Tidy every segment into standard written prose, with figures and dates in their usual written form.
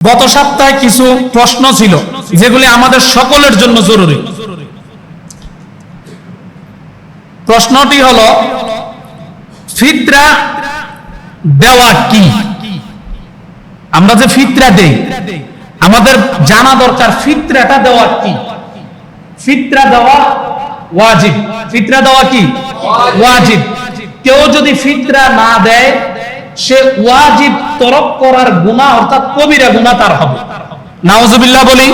গত সপ্তাহে কিছু প্রশ্ন ছিল যেগুলি আমাদের সকলের জন্য জরুরি। প্রশ্নটি হলো, ফিতরা দেওয়া কি? আমরা যে ফিতরা দেই আমাদের জানা দরকার ফিতরাটা দেওয়া কি। ফিতরা দেওয়া ওয়াজিব। ফিতরা দেওয়া কি? ওয়াজিব। কেউ যদি ফিতরা না দেয় সে ওয়াজিব তরক করার গুনাহ অর্থাৎ কবিরা গুনাহ তার হবে। নাউজুবিল্লাহ বলি।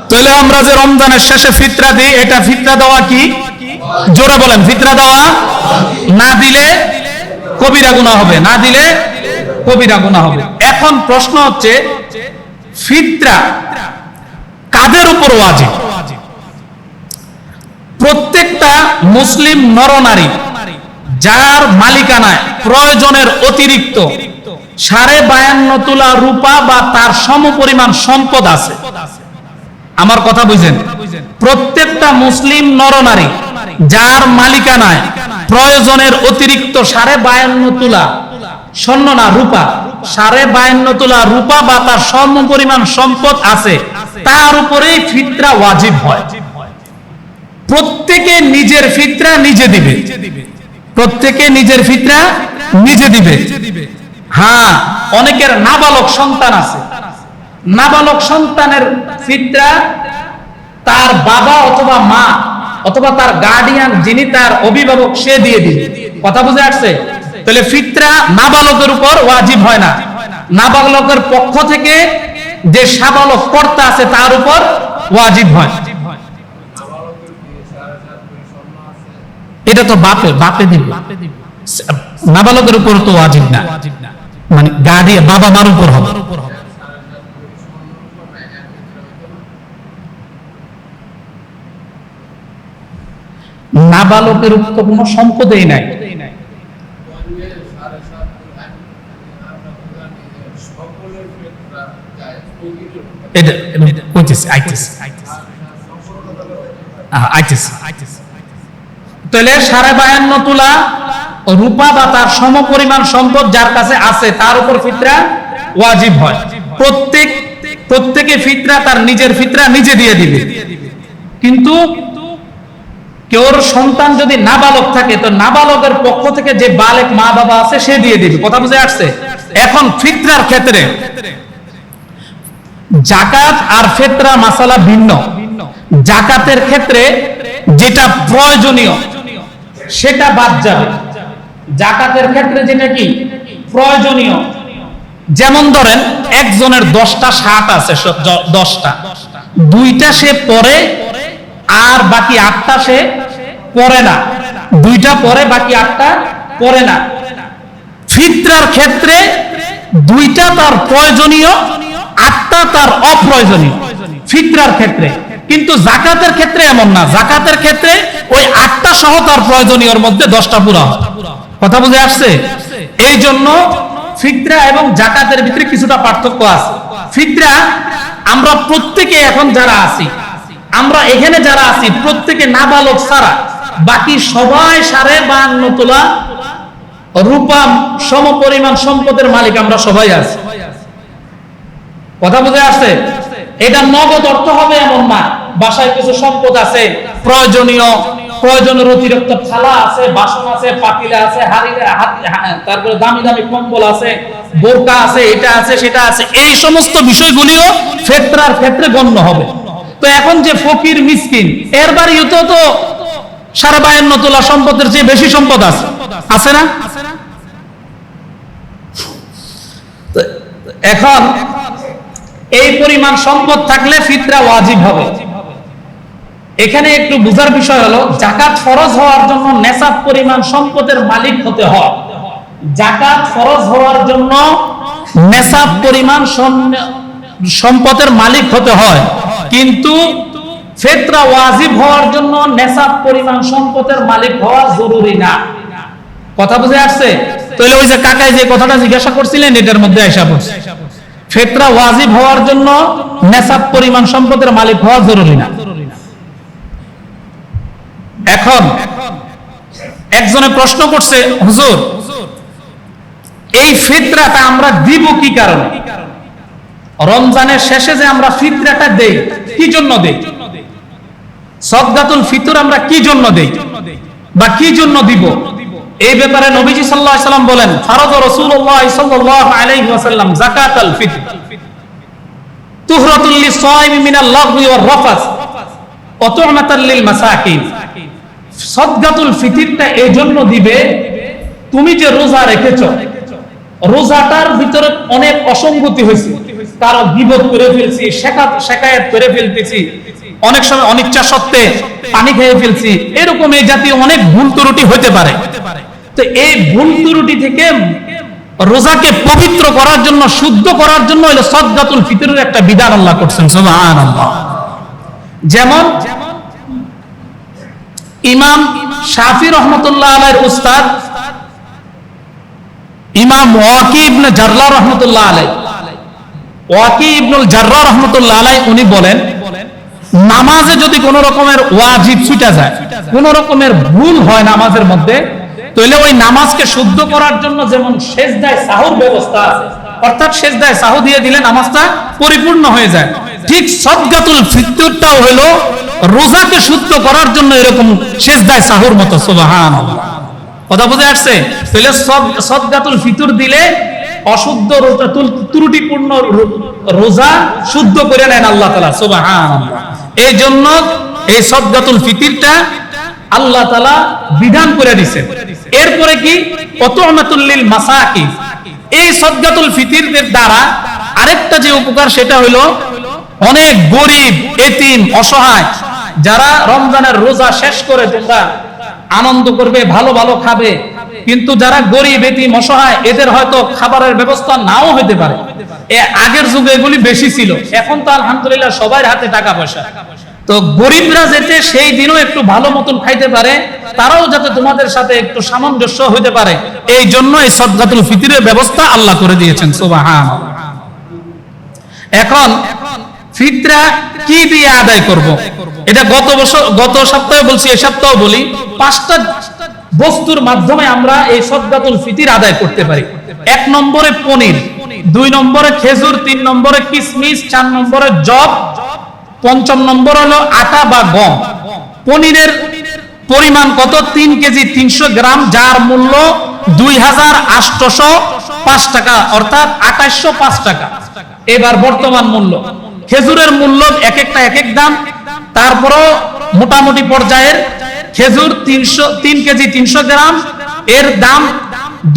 তাহলে আমরা যে রমজানের শেষে ফিতরা দিই, এটা ফিতরা দেওয়া কি? জোরে বলেন, ফিতরা দেওয়া। না দিলে কবিরা গুনাহ হবে, না দিলে কবিরা গুনাহ হবে। এখন প্রশ্ন হচ্ছে, ফিতরা কাদের উপর ওয়াজিব? প্রত্যেকটা মুসলিম নরনারী যার মালিকানায় প্রয়োজনের অতিরিক্ত 52.5 তোলা রূপা বা তার সমপরিমাণ সম্পদ আছে, আমার কথা বুঝেন, প্রত্যেকটা মুসলিম নরনারী যার মালিকানায় প্রয়োজনের অতিরিক্ত 52.5 তোলা স্বর্ণ না রূপা, 52.5 তোলা রূপা বা তার সমপরিমাণ সম্পদ আছে, তার উপরেই ফিতরা ওয়াজিব হয়। প্রত্যেকে নিজের ফিতরা নিজে দিবে। প্রত্যেকে নিজের ফিতরা নিজে দিবে। হ্যাঁ, অনেকের নাবালক সন্তান আছে, নাবালক সন্তানের ফিতরা তার বাবা অথবা মা অথবা তার গার্ডিয়ান যিনি তার অভিভাবক সে দিয়ে দিবে। কথা বুঝে আসছে? তাহলে ফিতরা নাবালকের উপর ওয়াজিব হয় না, নাবালকের পক্ষ থেকে যে সাবালক কর্তা আছে তার উপর ওয়াজিব হয়। এটা তো বাপে দিবে, নাবালকের উপর তো ওয়াজিব না, মানে গার্ডিয়ান বাবা মার উপর হবে। নাবালকের উপর তো কোনো সম্পদই নাই। তাহলে 52.5 তোলা রূপা বা তার সমপরিমাণ সম্পদ যার কাছে আছে তার উপর ফিতরা ওয়াজিব হয়। প্রত্যেকে ফিতরা তার নিজের ফিতরা নিজে দিয়ে দিবে। কিন্তু কেউর সন্তান যদি নাবালক থাকে তো নাবালকের পক্ষ থেকে যে বালেক মা বাবা আছে সে দিয়ে দিবে। কথা বুঝে আসছে? এখন ফিতরার ক্ষেত্রে যাকাত আর ফিতরা মাসালা ভিন্ন। যাকাতের ক্ষেত্রে যেটা প্রয়োজনীয় সেটা বাদ যাবে। যাকাতের ক্ষেত্রে যেটা কি প্রয়োজনীয়, যেমন ধরেন একজনের 10টা শার্ট আছে, 10টা, 2টা সে পরে আর বাকি 8টা সে পরে না, 2টা পরে বাকি 8টা পরে না। ফিতরার ক্ষেত্রে 2টা তার প্রয়োজনীয়, 8টা তার অপ্রয়োজনীয় ফিতরার ক্ষেত্রে। কিন্তু যাকাতের ক্ষেত্রে এমন না। যাকাতের ক্ষেত্রে ওই 8টা সহ তার প্রয়োজনীয়র মধ্যে 10টা পুরা হয়। কথা বুঝে আসছে? এই জন্য ফিতরা এবং যাকাতের ভিতরে কিছুটা পার্থক্য আছে। ফিতরা আমরা প্রত্যেকে এখন যারা আছি, আমরা এখানে যারা আছি প্রত্যেকে নাবালক ছাড়া বাকি সবাই 52.5 তোলা রূপা সমপরিমাণ সম্পদের মালিক আমরা সবাই আছি। কথা বুঝে আসছে? এটা নগদ অর্থ হবে এমন না। বাসায় কিছু সম্পদ আছে, প্রয়োজনের অতিরিক্ত থালা আছে, বাসন আছে, পাতিলা আছে, তারপরে দামি দামি কম্বল আছে, বোরকা আছে, এটা আছে সেটা আছে, এই সমস্ত বিষয়গুলিও ফিতরার ক্ষেত্রে গণ্য হবে। তো এখন যে ফকির মিসকিন এর বাড়িও তো 52.5 তোলা সম্পদের চেয়ে বেশি সম্পদ আছে, আছে না? এখন এই পরিমাণ সম্পদ থাকলে ফিতরা ওয়াজিব হবে। এখানে একটু বুঝার বিষয় হলো, যাকাত ফরজ হওয়ার জন্য নেসাব পরিমাণ সম্পদের মালিক হতে হয়। যাকাত ফরজ হওয়ার জন্য নেসাব পরিমাণ সম্পদের মালিক হতে হয়, কিন্তু ফিতরা ওয়াজিব হওয়ার জন্য নেসাব পরিমাণ সম্পদের মালিক হওয়া জরুরি না। কথা বুঝে আসছে? তাহলে ওই যে কাকাই যে কথাটা জিজ্ঞাসা করছিলেন এটার মধ্যে আশা করছে, ফিতরা ওয়াজিব হওয়ার জন্য নেসাব পরিমাণ সম্পদের মালিক হওয়া জরুরি না। এখন একজনে প্রশ্ন করছে, হুজুর এই ফিতরাটা আমরা দিব কি কারণে? রমজানের শেষে যে আমরা ফিতরাটা দেই, কি জন্য দেই? সাদকাতুল ফিতর আমরা কি জন্য দেই বা কি জন্য দিব? এই ব্যাপারে নবীজি সাল্লাল্লাহু আলাইহি ওয়াসাল্লাম বলেন, ফারাদ রাসূলুল্লাহ সাল্লাল্লাহু আলাইহি ওয়াসাল্লাম যাকাতাল ফিতর তুহরাতুল লিসাইমি মিনাল লাগবি ওয়ার রাফাস ওয়া তু'মাতাল লিল মাসাকিন। সাদকাতুল ফিতরটা এই জন্য দিবে, তুমি যে রোজা রেখেছো, রোজাটার ভিতরে অনেক অসঙ্গতি হয়েছে, কারো গীবত করে ফেলছি, শেকায়েত করে ফেলতেছি, অনেক সময় অনিচ্ছা সত্ত্বে পানি খেয়ে ফেলছি, এরকম এই জাতীয় অনেক ভুল ত্রুটি হতে পারে। তো এই ভুল ত্রুটি থেকে রোজাকে পবিত্র করার জন্য, শুদ্ধ করার জন্য হলো সাদকাতুল ফিতরের একটা বিধান আল্লাহ করছেন, সুবহানাল্লাহ। যেমন ইমাম শাফি রাহমাতুল্লাহ আলাইহির উস্তাদ ইমাম ওয়াকি ইবনে জাররাহ রাহমাতুল্লাহ আলাইহি, ওয়াকি ইবনুল জাররাহ রাহমাতুল্লাহ আলাইহি উনি বলেন, নামাজে যদি কোন রকমের ওয়াজিব ছুটা যায়, কোন রকমের ভুল হয় নামাজের মধ্যে, তাহলে ওই নামাজকে শুদ্ধ করার জন্য যেমন সেজদায় সাহুর ব্যবস্থা আছে, অর্থাৎ সেজদায় সাহু দিয়ে দিলে নামাজটা পরিপূর্ণ হয়ে যায়, ঠিক সাদকাতুল ফিতরটাও হলো রোজাকে শুদ্ধ করার জন্য এরকম সেজদায় সাহুর মতো। সুবহানাল্লাহ, কথা বুঝে আসছে? তাহলে সাদকাতুল ফিতর দিলে অশুদ্ধ রোজা, ত্রুটিপূর্ণ রোজা শুদ্ধ করে নেন আল্লাহ তাআলা, সুবহানাল্লাহ। এই জন্য এই সাদকাতুল ফিতরটা আল্লাহ তাআলা বিধান করে দিয়েছেন। এরপরে কি? ওয়াতু'মাতুল লিল মাসাকিন। এই সাদকাতুল ফিতরের দ্বারা আরেকটা যে উপকার, সেটা হলো অনেক গরিব, এতিম, অসহায় যারা রমজানের রোজা শেষ করে তোমরা আনন্দ করবে, ভালো ভালো খাবে, কিন্তু যারা গরিব, এতিম, অসহায়, এদের হয়তো খাবারের ব্যবস্থা নাও হতে পারে। আগের যুগে এগুলি বেশি ছিল, এখন তো আলহামদুলিল্লাহ সবার হাতে টাকা পয়সা। তো গরিবরা যাতে সেই দিনও একটু ভালো মতন খাইতে পারে, তারাও যাতে তোমাদের সাথে একটু সামঞ্জস্য হতে পারে, এই জন্য এই সাদকাতুল ফিতরের ব্যবস্থা আল্লাহ করে দিয়েছেন, সুবহানাল্লাহ। এখন ফিতরা কি দিয়ে আদায় করব? এটা গত সপ্তাহে বলছি, এই সপ্তাহে বলি, 5টা বস্তুর মাধ্যমে আমরা এই সাদকাতুল ফিতর আদায় করতে পারি। 1 নম্বরে পনির, 2 নম্বরে খেজুর, 3 নম্বরে কিশমিশ, 4 নম্বরে জব, 5 নম্বর হলো আটা বা গম। পনিরের পরিমাণ কত? 3 কেজি 300 গ্রাম, যার মূল্য 2805 টাকা, অর্থাৎ 2805 টাকা এবার বর্তমান মূল্য। খেজুরের মূল্য এক একটা এক এক দাম, তারপরও মোটামুটি পর্যায়ের খেজুর 3 কেজি 300 গ্রাম এর দাম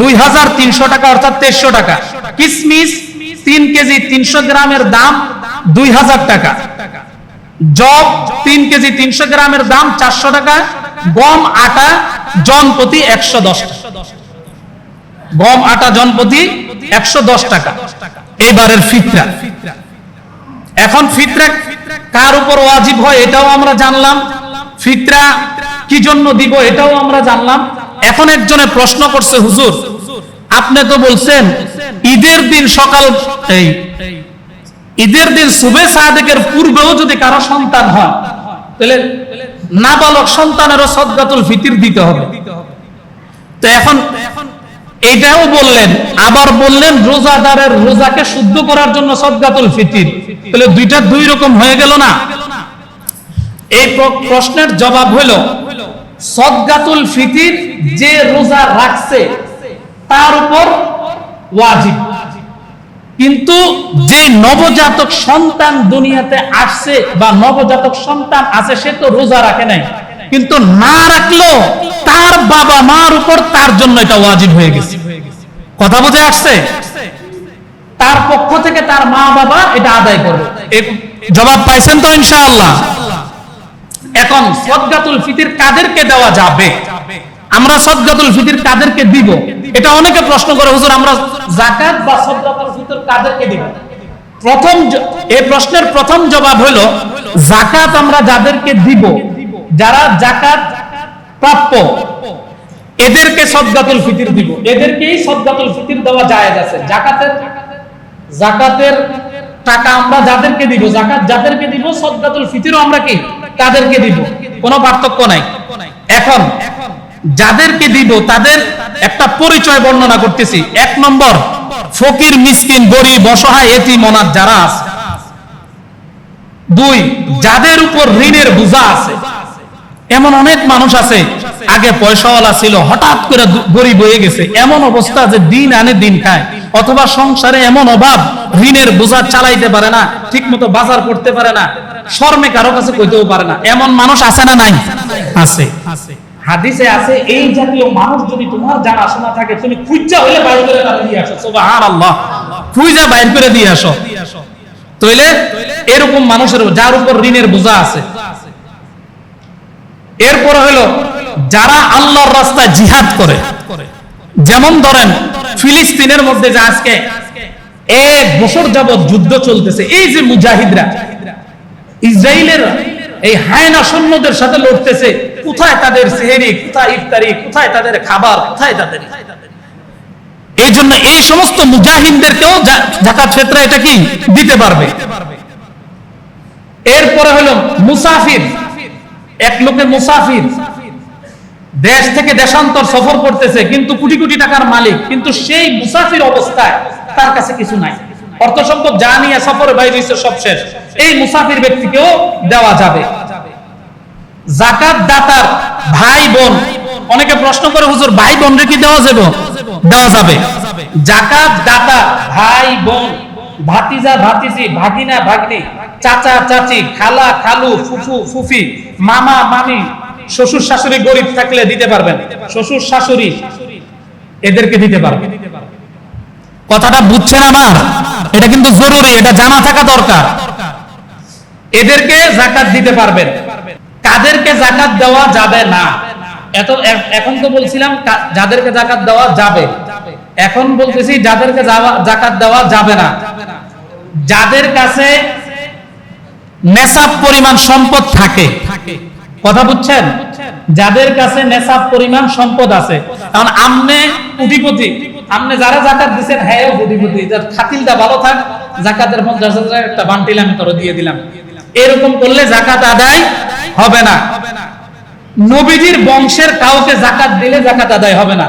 2300 টাকা, অর্থাৎ 2300 টাকা। কিশমিশ 3 কেজি 300 গ্রামের দাম 2000 টাকা। জব 3 কেজি 300 গ্রামের দাম 400 টাকা। গম আটা জন প্রতি 110 টাকা। গম আটা জন প্রতি 110 টাকা এবারের ফিতরা। এখন ফিতরা কার উপর ওয়াজিব হয় এটাও আমরা জানলাম, ফিতরা কি জন্য দিব এটাও আমরা জানলাম। এখন একজনে প্রশ্ন করছে, হুজুর আপনি তো বলছেন ঈদের দিন সকাল, ঈদের দিন সুবে সাদেকের পূর্বেও যদি কারো সন্তান হয়, তাহলে নাবালক সন্তানেরও সাদকাতুল ফিতর দিতে হবে। তো এখন এটাও বললেন, আবার বললেন রোজাদারের রোজাকে শুদ্ধ করার জন্য সাদকাতুল ফিতর, তাহলে দুইটা দুই রকম হয়ে গেল না? এই প্রশ্নের জবাব হলো, সাদকাতুল ফিতর যে রোজা রাখছে তার উপর ওয়াজিব, কিন্তু যে নবজাতক সন্তান দুনিয়াতে আসছে বা নবজাতক সন্তান আছে সে তো রোজা রাখে নাই, কিন্তু না রাখলেও তার বাবা মার উপর তার জন্য এটা ওয়াজিব হয়ে গেছে। কথা বুঝে আসছে? তার পক্ষ থেকে তার মা বাবা এটা আদায় করবে। জবাব পাইছেন তো ইনশাআল্লাহ? এখন সাদকাতুল ফিতর কাদেরকে দেওয়া যাবে? আমরা সাদকাতুল ফিতর কাদেরকে দিব? এটা অনেকে প্রশ্ন করে, হুজুর আমরা যাকাত বা সাদকাতুল ফিতর কাদেরকে দিব? এই প্রশ্নের প্রথম জবাব হলো, যাকাত আমরা যাদেরকে দিব, যারা যাকাত প্রাপ্য, এদেরকে সাদকাতুল ফিতর দিব, এদেরকেই সাদকাতুল ফিতর দেওয়া জায়েজ আছে। যাকাতের টাকা আমরা যাদেরকে দিব, যাকাত যাদেরকে দিব, সাদকাতুল ফিতরও আমরা কি তাদেরকে দিব, কোনো পার্থক্য নাই। এখন যাদেরকে দিব তাদের একটা পরিচয় বর্ণনা করতেছি। 1 নম্বর, ফকির, মিসকিন, গরিব, অসহায়, এতিম, অনাথ যারা আছে। 2, যাদের উপর ঋণের বোঝা আছে। এমন অনেক মানুষ আছে আগে পয়সাওয়ালা ছিল, হঠাৎ করে গরিব হয়ে গেছে, এমন অবস্থা যে দিন আনে দিন খায়, অথবা সংসারে এমন অভাব, ঋণের বোঝা চালাইতে পারে না, ঠিক মতো বাজার করতে পারে না, শর্মে কারো কাছে কইতেও পারে না। এমন মানুষ আছে না নাই? আছে। হাদিসে আছে এই জাতীয় মানুষ যদি তোমার জানাশোনা থাকে, তুমি খুঁজা হইলে বাইর করে দিয়ে আসো। সুবহানাল্লাহ, খুঁজা বাইর করে দিয়ে আসো। তাইলে এরকম মানুষের যার উপর ঋণের বোঝা আছে। এরপর হলো যারা আল্লাহর রাস্তায় জিহাদ করে, যেমন ধরেন ফিলিস্তিনের মধ্যে যে আজকে 1 বছর যাবত যুদ্ধ চলতেছে, এই যে মুজাহিদরা ইসরায়েলের এই হায়না সৈন্যদের সাথে লড়তেছে, কোথায় তাদের সেহরি, কোথায় ইফতারি, কোথায় তাদের খাবার, কোথায় তাদের। এই জন্য এই সমস্ত মুজাহিদদেরকেও যাকাত ফিতরা এটা কি দিতে পারবে। এরপরে হলো মুসাফির, এক লোকের মুসাফির দেশ থেকে দেশান্তর সফর করতেছে, কিন্তু কোটি কোটি টাকার মালিক, কিন্তু সেই মুসাফির অবস্থায় তার কাছে কিছু নাই, অর্থ সম্পদ যা নিয়ে সফরে বাইরে সব শেষ, এই মুসাফির ব্যক্তিকেও দেওয়া যাবে। যাকাত দাতার ভাই বোন, অনেকে প্রশ্ন করে হুজুর ভাই বোন রে কি দেওয়া যাবে? দেওয়া যাবে। যাকাত দাতা ভাই বোন, ভাতিজা ভাতিজি, ভাগিনা ভাগ্নি, চাচা চাচি, খালা খালু, ফুফু ফুফি, মামা মামি, শ্বশুর শাশুড়ি গরিব থাকলে দিতে পারবেন, শ্বশুর শাশুড়ি এদেরকে দিতে পারবেন। কথাটা বুঝছেন আমার? এটা কিন্তু জরুরি, এটা জানা থাকা দরকার। এদেরকে যাকাত দিতে পারবেন। কাদেরকে যাকাত দেওয়া যাবে না? এখন তো বলছিলাম যাদেরকে যাকাত দেওয়া যাবে, এখন বলতেছি যাদেরকে যাকাত দেওয়া যাবে না। যাদের কাছে নেসাব পরিমাণ সম্পদ থাকে, কথা বুঝছেন? যাদের কাছে নেসাব পরিমাণ সম্পদ আছে। এখন আমনে কোটিপতি, আমনে যারা যাকাত দিবেন হ্যাঁ কোটিপতি, যার খাতিলটা ভালো থাক, যাকাতের 50,000 একটা বান্টিল আমি তোরে দিয়ে দিলাম, এরকম করলে যাকাত আদায় হবে না। নবীজির বংশের কাউকে যাকাত দিলে যাকাত আদায় হবে না।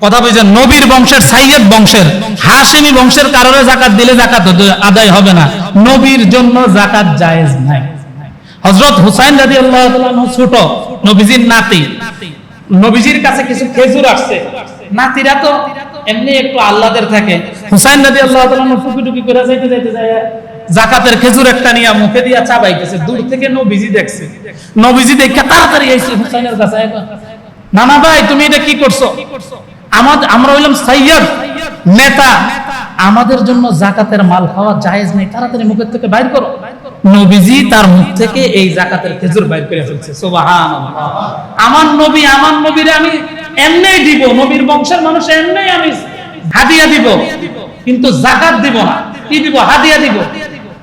কথা বুঝছেন? নবীর বংশের, সাইয়্যিদ বংশের, হাশিমি বংশের কারণে যাকাত দিলে যাকাত আদায় হবে না। নবীর জন্য যাকাত জায়েজ নাই। হযরত হুসাইন রাদিয়াল্লাহু তাআলা আনহু ছোট, নবীজির নাতি, নবীজির কাছে কিছু খেজুর আসছে, নাতিরা তো এমনি একটু আল্লাদের থাকে, হুসাইন রাদিয়াল্লাহু তাআলা আনহু টুকি করে যাইতে যায় যাকাতের খেজুর একটা নিয়ে মুখে দিয়া চাবাইতেছে, দূর থেকে নবীজি দেখছে, নবীজি দেখে তাড়াতাড়ি আইছে হুসাইনের কাছে, নানা ভাই তুমি এটা কি করছো? আমরা হইলাম সাইয়্যিদ নেতা, আমাদের জন্য যাকাতের মাল খাওয়া জায়েজ নেই, তাড়াতাড়ি মুখের থেকে বাইর করো। নবীজি তার মুখ থেকে এই যাকাতের খেজুর বাইর করে ফেলছে। সুবহানাল্লাহ, আমার নবী, আমার নবীরে আমি এমনি দিব, নবীর বংশের মানুষ এমনি আমি হাদিয়া দিব, কিন্তু যাকাত দিব না। কি দিব? হাদিয়া দিব,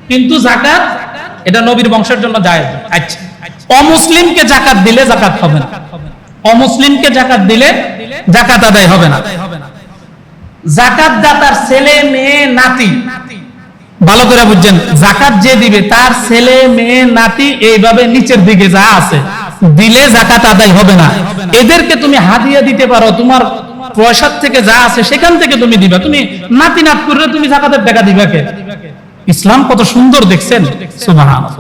কিন্তু যাকাত এটা নবীর বংশের জন্য জায়েজ। আচ্ছা, অমুসলিমকে যাকাত দিলে যাকাত হবে না। অমুসলিমকে যাকাত দিলে যাকাত আদায় হবে না। যাকাত দাতার ছেলে মেয়ে নাতি, ভালো করে বুঝছেন, যাকাত যে দিবে তার ছেলে মেয়ে নাতি এইভাবে নিচের দিকে যা আছে দিলে যাকাত আদায় হবে না। এদেরকে তুমি হাদিয়া দিতে পারো, তোমার পয়সার থেকে যা আছে সেখান থেকে তুমি দিবা। তুমি নাতি নাত করে তুমি যাকাতের টাকা দিবা কে? ইসলাম কত সুন্দর দেখছেন, সুবহানাল্লাহ।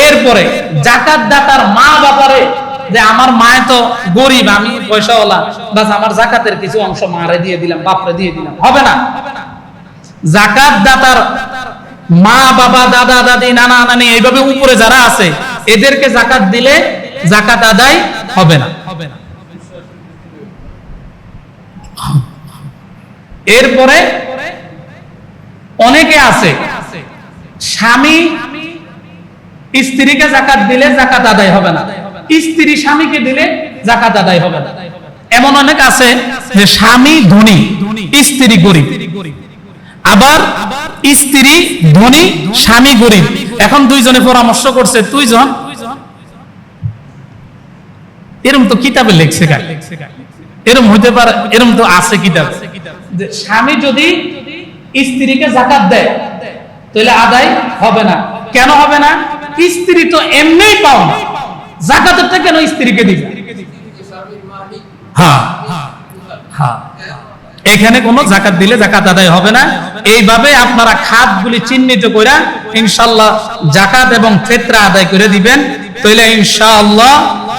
এরপরে যাকাত দাতার মা বাবারে, যে আমার মায়ে তো গরিব, আমি পয়সাওয়ালা, বাস আমার যাকাতের কিছু অংশ মারে দিয়ে দিলাম, বাপরে দিয়ে দিলাম, হবে না। যাকাত দাতার মা বাবা, দাদা দাদি, নানা নানি এইভাবে উপরে যারা আছে এদেরকে যাকাত দিলে যাকাত আদায় হবে না। এরপরে অনেকে আছে স্বামী স্ত্রীকে যাকাত দিলে যাকাত আদায় হবে না, স্ত্রী স্বামীকে দিলে যাকাত আদায় হবে না। এমন অনেক আছে যে স্বামী ধনী, স্ত্রী গরিব, আবার স্ত্রী ধনী, স্বামী গরিব। এখন দুইজনে পরামর্শ করছে, দুইজন এরকম তো কিতাবে লেখছে, এরকম হইতে পারে, এরকম তো আছে কিতাবে, যে স্বামী যদি স্ত্রীকে যাকাত দেয় তাহলে আদায় হবে না। কেন হবে না? স্ত্রী তো এমনিই পাও না, যাকাতটা কেন স্ত্রীকে দিবে? হ্যাঁ হ্যাঁ, এখানে কোনো জাকাত দিলে জাকাত আদায় হবে না। এইভাবে আপনারা খাতগুলি চিহ্নিত করে ইনশাআল্লাহ জাকাত এবং ফিতরা আদায় করে দিবেন, তাহলে ইনশাআল্লাহ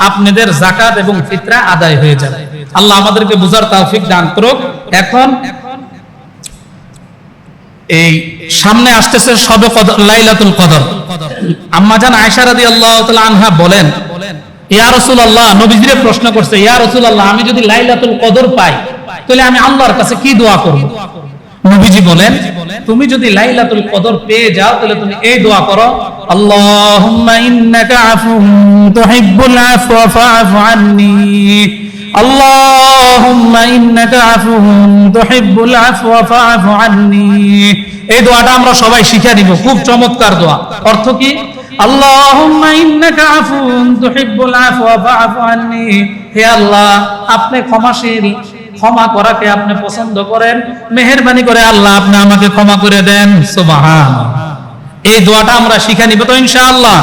আপনাদের জাকাত এবং ফিতরা আদায় হয়ে যাবে। আল্লাহ আমাদেরকে বুঝার তৌফিক দান করুক। এখন এই সামনে আসতেছে শবে কদর, লাইলাতুল কদর। আম্মা জান আয়েশা রাদিয়াল্লাহু তাআলা আনহা বলেন, ইয়া রাসূলুল্লাহ, নবীজিরে প্রশ্ন করছে, ইয়া রাসূলুল্লাহ, আমি যদি লাইলাতুল কদর পাই তাহলে আমি আল্লাহর কাছে কি দোয়া করব? নবীজি বলেন, তুমি যদি লাইলাতুল কদর পেয়ে যাও তাহলে তুমি এই দোয়া করো, আল্লাহুম্মা ইন্নাকা আফুউন তুহিব্বুল আফওয়া ফাআফু আন্নী, আল্লাহুম্মা ইন্নাকা আফুউন তুহিব্বুল আফওয়া ফাআফু আন্নী। এই দোয়াটা আমরা সবাই শিখে নিব, খুব চমৎকার দোয়া। অর্থ কি? আল্লাহুম্মা ইন্নাকা আফুউন তুহিব্বুল আফওয়া ফাআফু আন্নী, হে আল্লাহ, আপনি ক্ষমাশীল, ক্ষমা করাকে আপনি পছন্দ করেন, মেহেরবানি করে আল্লাহ আপনি আমাকে ক্ষমা করে দেন। সুবহানাল্লাহ। এই দোয়াটা আমরা শিখে নিব তো ইনশাআল্লাহ।